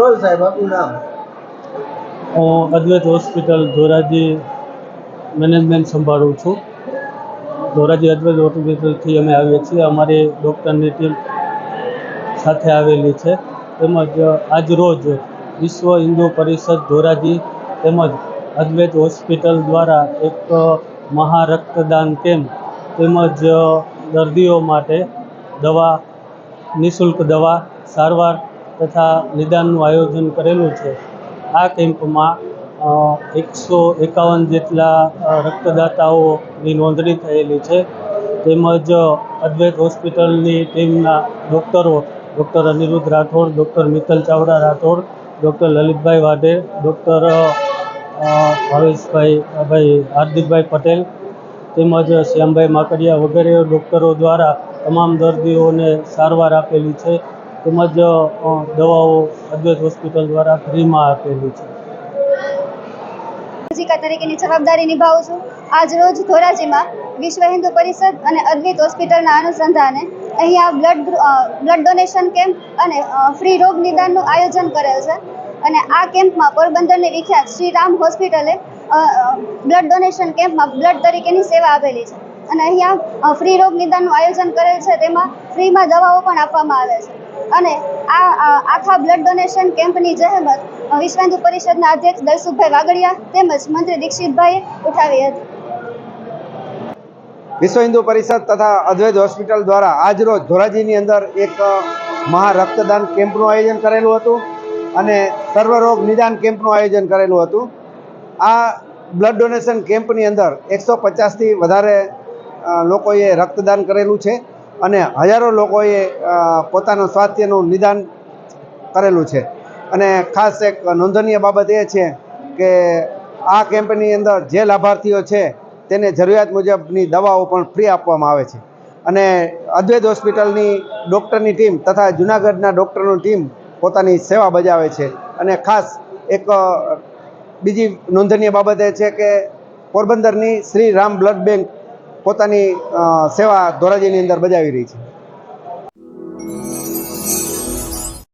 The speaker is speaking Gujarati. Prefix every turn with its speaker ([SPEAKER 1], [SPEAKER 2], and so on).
[SPEAKER 1] બોલ સાહેબ આપનું નામ?
[SPEAKER 2] હું અદ્વૈત હોસ્પિટલ ધોરાજી મેનેજમેન્ટ સંભાળું છું. ધોરાજી અદ્વૈત હોસ્પિટલથી અમે આવીએ છીએ. અમારી ડૉક્ટરની ટીમ સાથે આવેલી છે. તેમજ આજરોજ વિશ્વ હિન્દુ પરિષદ ધોરાજી તેમજ અદ્વૈત હોસ્પિટલ દ્વારા એક મહા રક્તદાન કેમ્પ તેમજ દર્દીઓ માટે દવા નિઃશુલ્ક દવા સારવાર તથા નિદાનનું આયોજન કરેલું છે. આ કેમ્પમાં 151 જેટલા રક્તદાતાઓની નોંધણી થયેલી છે. તેમજ અદ્વૈત હોસ્પિટલની ટીમના ડૉક્ટરો doctor Aniruddh Rathod, doctor Mittal Chavda Rathod, doctor Lalitbhai Vadher, doctor Hardikbhai Patel તેમજ શ્યામભાઈ માકડિયા વગેરે ડૉક્ટરો દ્વારા તમામ દર્દીઓને સારવાર આપેલી છે. તેમજ દવાઓ અદ્વૈત હોસ્પિટલ દ્વારા ફ્રીમાં આપેલી છે.
[SPEAKER 3] તરીકેની જવાબદારી નિભાવું છું. આજ રોજ ધોરાજીમાં વિશ્વ હિન્દુ પરિષદ અને અદ્વૈત હોસ્પિટલના અનુસંધાને અહીંયા બ્લડ ડોનેશન કેમ્પ અને ફ્રી રોગ નિદાનનું આયોજન કરેલ છે. અને આ કેમ્પમાં પોરબંદરની વિખ્યાત શ્રી રામ હોસ્પિટલે બ્લડ ડોનેશન કેમ્પમાં બ્લડ તરીકેની સેવા આપેલી છે. અને અહીંયા ફ્રી રોગ નિદાનનું આયોજન કરેલ છે. તેમાં ફ્રીમાં દવાઓ પણ આપવામાં આવે છે. અને આ આખા બ્લડ ડોનેશન કેમ્પની જહેમત વિશ્વ હિન્દુ પરિષદના અધ્યક્ષ દલસુખભાઈ વાગડિયા તેમજ મંત્રી દીક્ષિતભાઈએ ઉઠાવી હતી.
[SPEAKER 1] વિશ્વ હિન્દુ પરિષદ તથા અદ્વૈત હોસ્પિટલ દ્વારા આજરોજ ધોરાજીની અંદર એક મહા રક્તદાન કેમ્પનું આયોજન કરેલું હતું અને સર્વરોગ નિદાન કેમ્પનું આયોજન કરેલું હતું. આ બ્લડ ડોનેશન કેમ્પની અંદર 150થી વધારે લોકોએ રક્તદાન કરેલું છે અને હજારો લોકોએ પોતાનું સ્વાસ્થ્યનું નિદાન કરેલું છે. અને ખાસ એક નોંધનીય બાબત એ છે કે આ કેમ્પની અંદર જે લાભાર્થીઓ છે તેને જરૂરિયાત મુજબની દવાઓ પણ ફ્રી આપવામાં આવે છે. અને અદ્વૈત હોસ્પિટલની ડૉક્ટરની ટીમ તથા જૂનાગઢના ડૉક્ટરોની ટીમ પોતાની સેવા બજાવે છે. અને ખાસ એક બીજી નોંધનીય બાબત એ છે કે પોરબંદરની શ્રી રામ બ્લડ બેંક પોતાની સેવા ધોરાજીની અંદર બજાવી રહી છે.